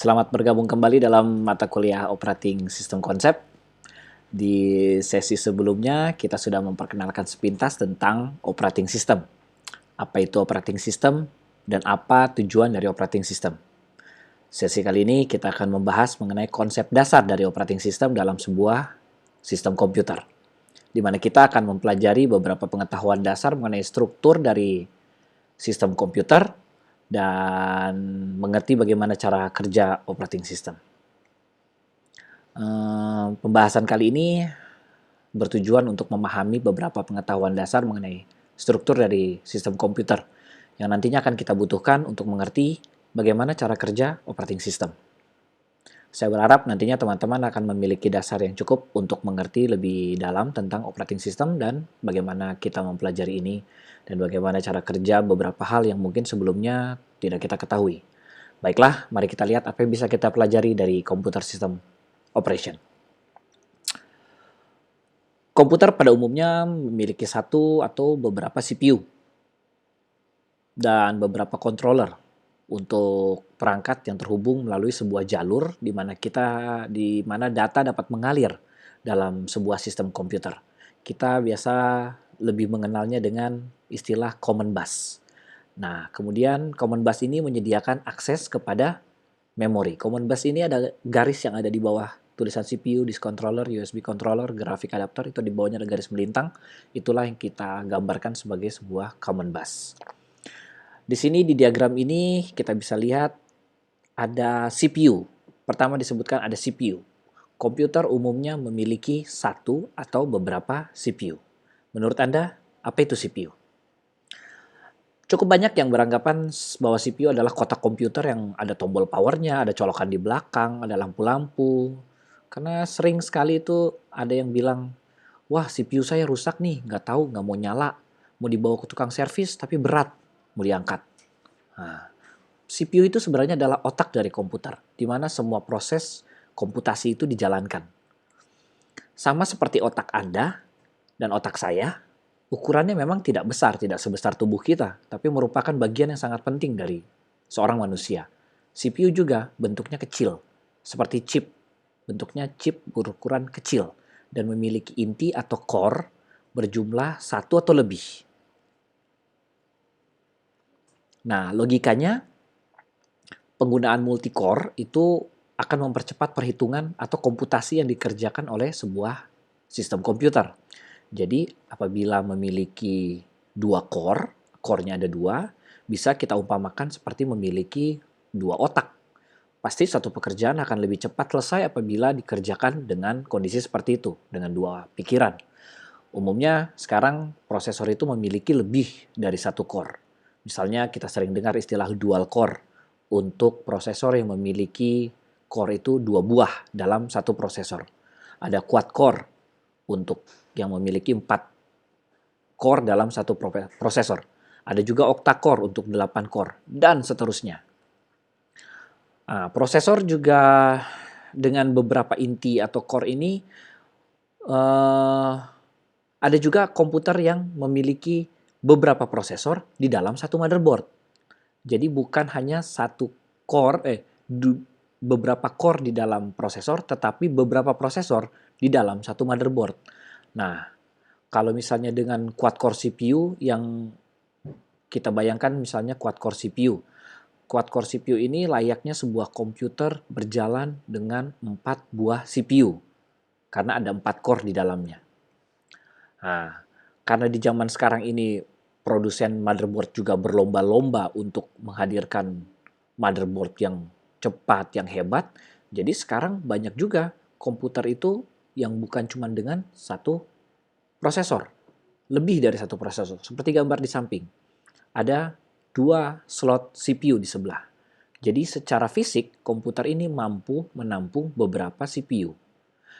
Selamat bergabung kembali dalam mata kuliah Operating System Konsep. Di sesi sebelumnya kita sudah memperkenalkan sepintas tentang operating system. Apa itu operating system dan apa tujuan dari operating system. Sesi kali ini kita akan membahas mengenai konsep dasar dari operating system dalam sebuah sistem komputer, di mana kita akan mempelajari beberapa pengetahuan dasar mengenai struktur dari sistem komputer dan mengerti bagaimana cara kerja operating system. Pembahasan kali ini bertujuan untuk memahami beberapa pengetahuan dasar mengenai struktur dari sistem komputer yang nantinya akan kita butuhkan untuk mengerti bagaimana cara kerja operating system. Saya berharap nantinya teman-teman akan memiliki dasar yang cukup untuk mengerti lebih dalam tentang operating system dan bagaimana kita mempelajari ini dan bagaimana cara kerja beberapa hal yang mungkin sebelumnya tidak kita ketahui. Baiklah, mari kita lihat apa yang bisa kita pelajari dari computer system operation. Komputer pada umumnya memiliki satu atau beberapa CPU dan beberapa controller untuk perangkat yang terhubung melalui sebuah jalur di mana data dapat mengalir dalam sebuah sistem komputer. Kita biasa lebih mengenalnya dengan istilah common bus. Nah, kemudian common bus ini menyediakan akses kepada memori. Common bus ini ada garis yang ada di bawah tulisan CPU, disk controller, USB controller, graphic adapter, itu di bawahnya ada garis melintang. Itulah yang kita gambarkan sebagai sebuah common bus. Di sini di diagram ini kita bisa lihat ada CPU. Pertama disebutkan ada CPU. Komputer umumnya memiliki satu atau beberapa CPU. Menurut Anda, apa itu CPU? Cukup banyak yang beranggapan bahwa CPU adalah kotak komputer yang ada tombol powernya, ada colokan di belakang, ada lampu-lampu. Karena sering sekali itu ada yang bilang, wah CPU saya rusak nih, nggak tahu, nggak mau nyala. Mau dibawa ke tukang servis tapi berat, mau diangkat. Nah, CPU itu sebenarnya adalah otak dari komputer, di mana semua proses komputasi itu dijalankan. Sama seperti otak Anda dan otak saya, ukurannya memang tidak besar, tidak sebesar tubuh kita, tapi merupakan bagian yang sangat penting dari seorang manusia. CPU juga bentuknya kecil, seperti chip. Bentuknya chip berukuran kecil dan memiliki inti atau core berjumlah satu atau lebih. Nah, logikanya penggunaan multicore itu akan mempercepat perhitungan atau komputasi yang dikerjakan oleh sebuah sistem komputer. Jadi apabila memiliki dua core-nya ada dua, bisa kita umpamakan seperti memiliki dua otak. Pasti satu pekerjaan akan lebih cepat selesai apabila dikerjakan dengan kondisi seperti itu, dengan dua pikiran. Umumnya sekarang prosesor itu memiliki lebih dari satu core. Misalnya kita sering dengar istilah dual core untuk prosesor yang memiliki core itu dua buah dalam satu prosesor. Ada quad core untuk yang memiliki 4 core dalam satu prosesor. Ada juga octa-core untuk 8 core, dan seterusnya. Nah, prosesor juga dengan beberapa inti atau core ini, ada juga komputer yang memiliki beberapa prosesor di dalam satu motherboard. Jadi bukan hanya satu core, beberapa core di dalam prosesor, tetapi beberapa prosesor di dalam satu motherboard. Nah, kalau misalnya dengan quad-core CPU yang kita bayangkan misalnya quad-core CPU. Quad-core CPU ini layaknya sebuah komputer berjalan dengan 4 buah CPU. Karena ada 4 core di dalamnya. Nah, karena di zaman sekarang ini produsen motherboard juga berlomba-lomba untuk menghadirkan motherboard yang cepat, yang hebat. Jadi sekarang banyak juga komputer itu yang bukan cuma dengan satu prosesor, lebih dari satu prosesor. Seperti gambar di samping, ada dua slot CPU di sebelah. Jadi secara fisik, komputer ini mampu menampung beberapa CPU.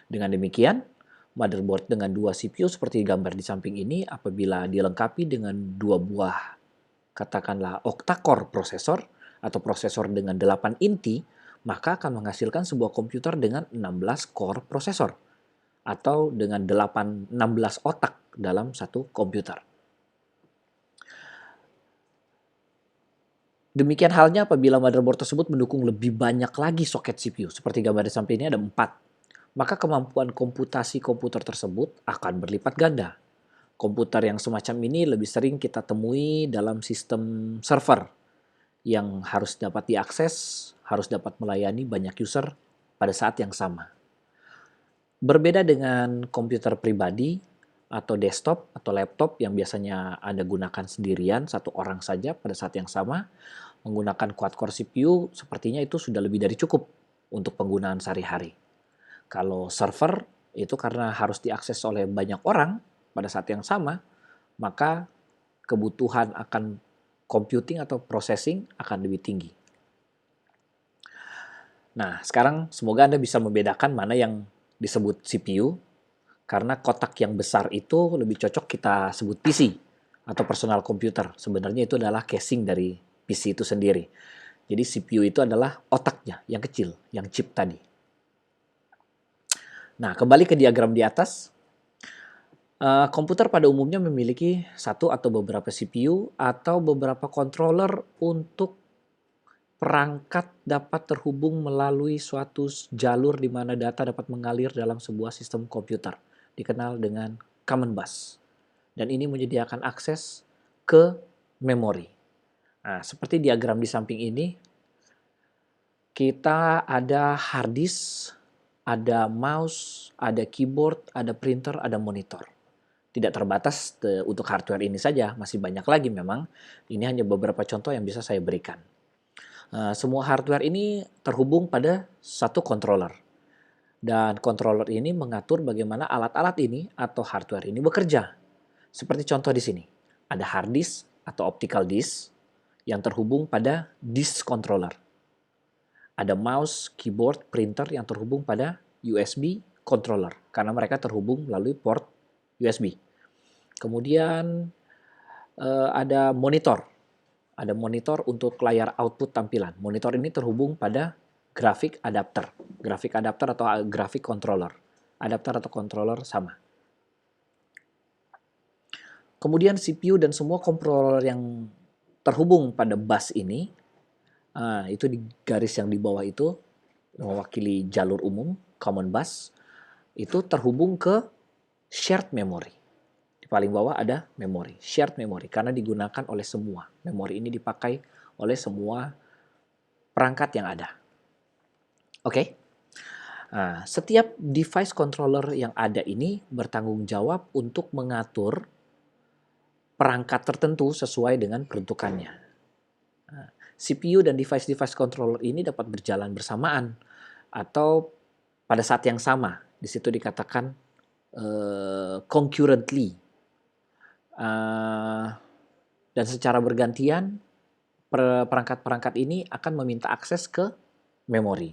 Dengan demikian, motherboard dengan dua CPU seperti gambar di samping ini, apabila dilengkapi dengan dua buah, katakanlah octa-core prosesor, atau prosesor dengan 8 inti, maka akan menghasilkan sebuah komputer dengan 16 core prosesor, atau dengan 16 otak dalam satu komputer. Demikian halnya apabila motherboard tersebut mendukung lebih banyak lagi soket CPU, seperti gambar di samping ini ada 4, maka kemampuan komputasi komputer tersebut akan berlipat ganda. Komputer yang semacam ini lebih sering kita temui dalam sistem server yang harus dapat diakses, harus dapat melayani banyak user pada saat yang sama. Berbeda dengan komputer pribadi atau desktop atau laptop yang biasanya Anda gunakan sendirian, satu orang saja pada saat yang sama, menggunakan quad-core CPU sepertinya itu sudah lebih dari cukup untuk penggunaan sehari-hari. Kalau server itu karena harus diakses oleh banyak orang pada saat yang sama, maka kebutuhan akan computing atau processing akan lebih tinggi. Nah, sekarang semoga Anda bisa membedakan mana yang disebut CPU, karena kotak yang besar itu lebih cocok kita sebut PC atau personal computer. Sebenarnya itu adalah casing dari PC itu sendiri. Jadi CPU itu adalah otaknya yang kecil, yang chip tadi. Nah, kembali ke diagram di atas. Komputer pada umumnya memiliki satu atau beberapa CPU atau beberapa controller untuk perangkat dapat terhubung melalui suatu jalur di mana data dapat mengalir dalam sebuah sistem komputer, dikenal dengan common bus. Dan ini menyediakan akses ke memori. Nah, seperti diagram di samping ini, kita ada hard disk, ada mouse, ada keyboard, ada printer, ada monitor. Tidak terbatas untuk hardware ini saja, masih banyak lagi memang. Ini hanya beberapa contoh yang bisa saya berikan. Semua hardware ini terhubung pada satu controller. Dan controller ini mengatur bagaimana alat-alat ini atau hardware ini bekerja. Seperti contoh di sini, ada hard disk atau optical disk yang terhubung pada disk controller. Ada mouse, keyboard, printer yang terhubung pada USB controller karena mereka terhubung melalui port USB. Kemudian ada monitor. Ada monitor untuk layar output tampilan. Monitor ini terhubung pada grafik adapter. Grafik adapter atau grafik controller. Adapter atau controller sama. Kemudian CPU dan semua controller yang terhubung pada bus ini, itu di garis yang di bawah itu, mewakili jalur umum, common bus, itu terhubung ke shared memory. Di paling bawah ada memory, shared memory, karena digunakan oleh semua. Memori ini dipakai oleh semua perangkat yang ada. Oke? Nah, setiap device controller yang ada ini bertanggung jawab untuk mengatur perangkat tertentu sesuai dengan peruntukannya. Nah, CPU dan device-device controller ini dapat berjalan bersamaan atau pada saat yang sama. Di situ dikatakan concurrently. Dan secara bergantian perangkat-perangkat ini akan meminta akses ke memori.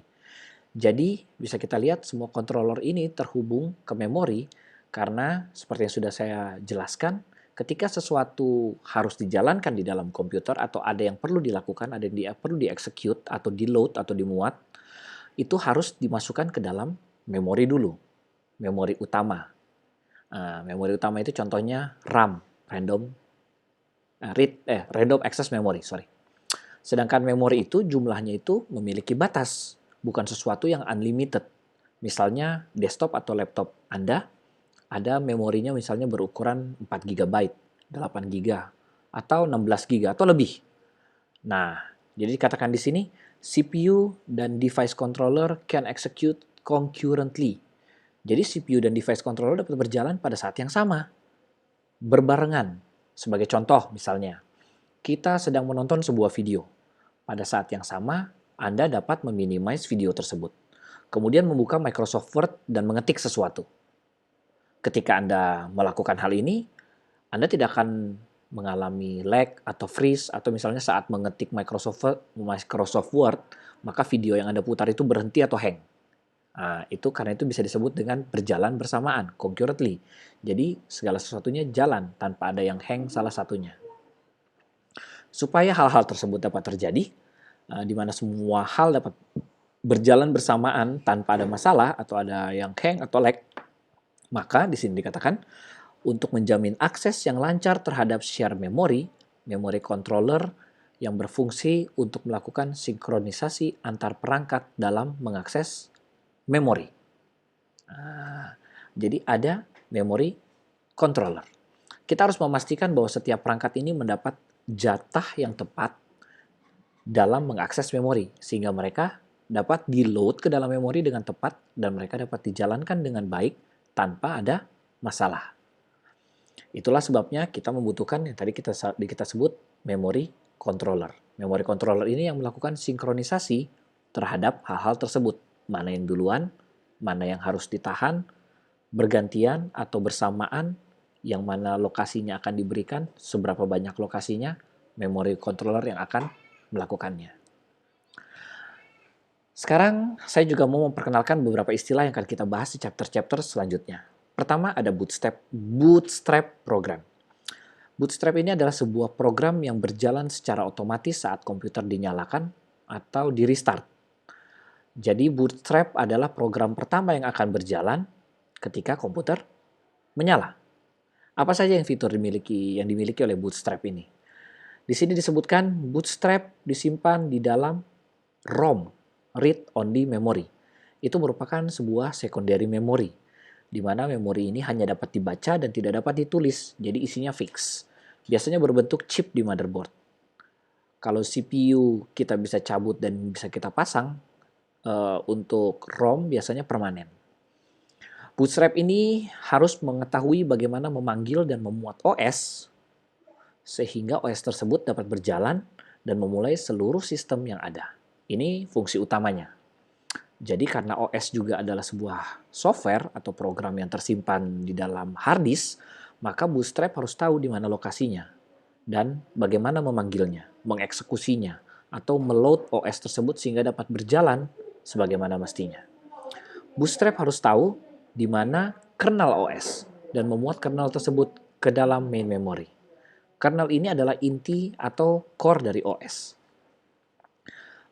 Jadi bisa kita lihat semua controller ini terhubung ke memori karena seperti yang sudah saya jelaskan, ketika sesuatu harus dijalankan di dalam komputer atau ada yang perlu dilakukan, ada yang perlu di-execute atau di-load atau dimuat, itu harus dimasukkan ke dalam memori dulu, memori utama. Memori utama itu contohnya RAM, random access memory, sorry. Sedangkan memori itu jumlahnya itu memiliki batas, bukan sesuatu yang unlimited. Misalnya desktop atau laptop Anda ada memorinya misalnya berukuran 4 GB, 8 GB, atau 16 GB atau lebih. Nah, jadi dikatakan di sini CPU dan device controller can execute concurrently. Jadi CPU dan device controller dapat berjalan pada saat yang sama, berbarengan. Sebagai contoh misalnya, kita sedang menonton sebuah video. Pada saat yang sama, Anda dapat meminimize video tersebut. Kemudian membuka Microsoft Word dan mengetik sesuatu. Ketika Anda melakukan hal ini, Anda tidak akan mengalami lag atau freeze, atau misalnya saat mengetik Microsoft Word, maka video yang Anda putar itu berhenti atau hang. Itu karena itu bisa disebut dengan berjalan bersamaan, concurrently. Jadi segala sesuatunya jalan tanpa ada yang hang salah satunya. Supaya hal-hal tersebut dapat terjadi, di mana semua hal dapat berjalan bersamaan tanpa ada masalah atau ada yang hang atau lag, maka di sini dikatakan untuk menjamin akses yang lancar terhadap share memory, memory controller yang berfungsi untuk melakukan sinkronisasi antar perangkat dalam mengakses memori. Nah, jadi ada memory controller. Kita harus memastikan bahwa setiap perangkat ini mendapat jatah yang tepat dalam mengakses memori, sehingga mereka dapat di-load ke dalam memori dengan tepat dan mereka dapat dijalankan dengan baik tanpa ada masalah. Itulah sebabnya kita membutuhkan yang tadi kita sebut memory controller. Memory controller ini yang melakukan sinkronisasi terhadap hal-hal tersebut. Mana yang duluan, mana yang harus ditahan, bergantian atau bersamaan, yang mana lokasinya akan diberikan, seberapa banyak lokasinya, memory controller yang akan melakukannya. Sekarang saya juga mau memperkenalkan beberapa istilah yang akan kita bahas di chapter-chapter selanjutnya. Pertama ada Bootstrap program. Bootstrap ini adalah sebuah program yang berjalan secara otomatis saat komputer dinyalakan atau di restart. Jadi Bootstrap adalah program pertama yang akan berjalan ketika komputer menyala. Apa saja yang fitur yang dimiliki oleh Bootstrap ini? Di sini disebutkan Bootstrap disimpan di dalam ROM, Read Only Memory. Itu merupakan sebuah secondary memory, di mana memori ini hanya dapat dibaca dan tidak dapat ditulis, jadi isinya fix. Biasanya berbentuk chip di motherboard. Kalau CPU kita bisa cabut dan bisa kita pasang, untuk ROM biasanya permanen. Bootstrap ini harus mengetahui bagaimana memanggil dan memuat OS, sehingga OS tersebut dapat berjalan dan memulai seluruh sistem yang ada. Ini fungsi utamanya. Jadi karena OS juga adalah sebuah software atau program yang tersimpan di dalam hard disk, maka Bootstrap harus tahu di mana lokasinya dan bagaimana memanggilnya, mengeksekusinya, atau meload OS tersebut sehingga dapat berjalan sebagaimana mestinya. Bootstrap harus tahu di mana kernel OS dan memuat kernel tersebut ke dalam main memory. Kernel ini adalah inti atau core dari OS.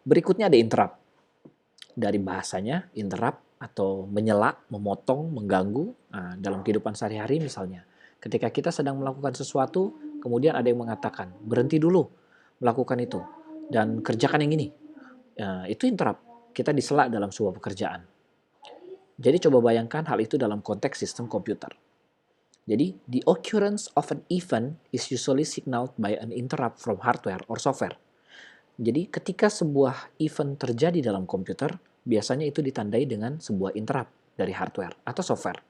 Berikutnya ada interrupt. Dari bahasanya, interrupt atau menyela, memotong, mengganggu. Nah, dalam kehidupan sehari-hari misalnya, ketika kita sedang melakukan sesuatu, kemudian ada yang mengatakan, berhenti dulu melakukan itu, dan kerjakan yang ini. Nah, itu interrupt. Kita disela dalam sebuah pekerjaan. Jadi coba bayangkan hal itu dalam konteks sistem komputer. Jadi, the occurrence of an event is usually signaled by an interrupt from hardware or software. Jadi ketika sebuah event terjadi dalam komputer, biasanya itu ditandai dengan sebuah interrupt dari hardware atau software.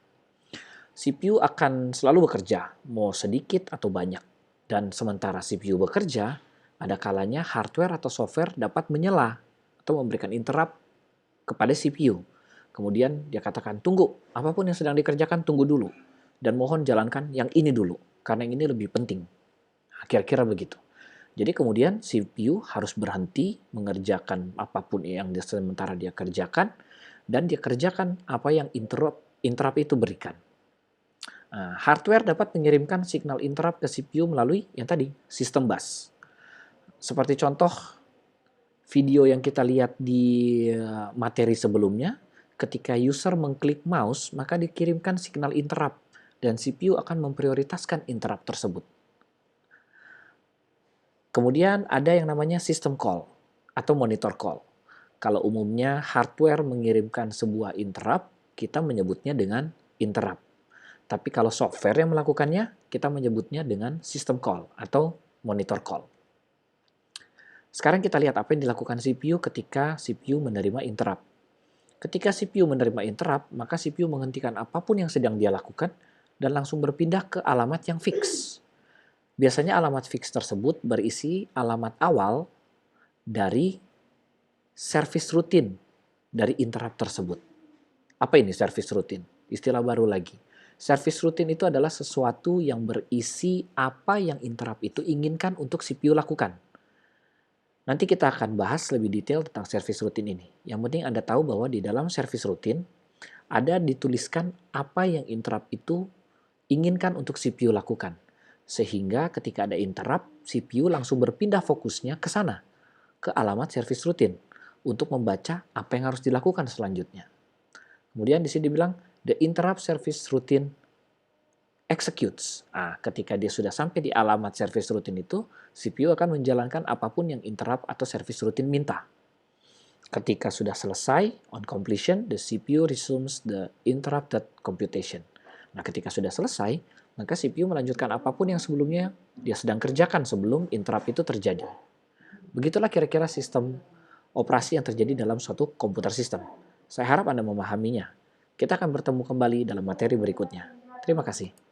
CPU akan selalu bekerja, mau sedikit atau banyak. Dan sementara CPU bekerja, ada kalanya hardware atau software dapat menyela atau memberikan interrupt kepada CPU. Kemudian dia katakan, tunggu, apapun yang sedang dikerjakan tunggu dulu. Dan mohon jalankan yang ini dulu, karena yang ini lebih penting. Kira-kira begitu. Jadi kemudian CPU harus berhenti mengerjakan apapun yang sementara dia kerjakan, dan dia kerjakan apa yang interrupt itu berikan. Nah, hardware dapat mengirimkan signal interrupt ke CPU melalui yang tadi, sistem bus. Seperti contoh video yang kita lihat di materi sebelumnya, ketika user mengklik mouse, maka dikirimkan signal interrupt, dan CPU akan memprioritaskan interrupt tersebut. Kemudian ada yang namanya system call atau monitor call. Kalau umumnya hardware mengirimkan sebuah interrupt, kita menyebutnya dengan interrupt. Tapi kalau software yang melakukannya, kita menyebutnya dengan system call atau monitor call. Sekarang kita lihat apa yang dilakukan CPU ketika CPU menerima interrupt. Ketika CPU menerima interrupt, maka CPU menghentikan apapun yang sedang dia lakukan dan langsung berpindah ke alamat yang fix. Biasanya alamat fix tersebut berisi alamat awal dari service routine dari interrupt tersebut. Apa ini service routine? Istilah baru lagi. Service routine itu adalah sesuatu yang berisi apa yang interrupt itu inginkan untuk CPU lakukan. Nanti kita akan bahas lebih detail tentang service routine ini. Yang penting Anda tahu bahwa di dalam service routine ada dituliskan apa yang interrupt itu inginkan untuk CPU lakukan. Sehingga ketika ada interrupt, CPU langsung berpindah fokusnya ke sana, ke alamat service routine, untuk membaca apa yang harus dilakukan selanjutnya. Kemudian di sini dibilang, the interrupt service routine executes. Nah, ketika dia sudah sampai di alamat service routine itu, CPU akan menjalankan apapun yang interrupt atau service routine minta. Ketika sudah selesai, on completion, the CPU resumes the interrupted computation. Nah, ketika sudah selesai, maka CPU melanjutkan apapun yang sebelumnya dia sedang kerjakan sebelum interrupt itu terjadi. Begitulah kira-kira sistem operasi yang terjadi dalam suatu komputer sistem. Saya harap Anda memahaminya. Kita akan bertemu kembali dalam materi berikutnya. Terima kasih.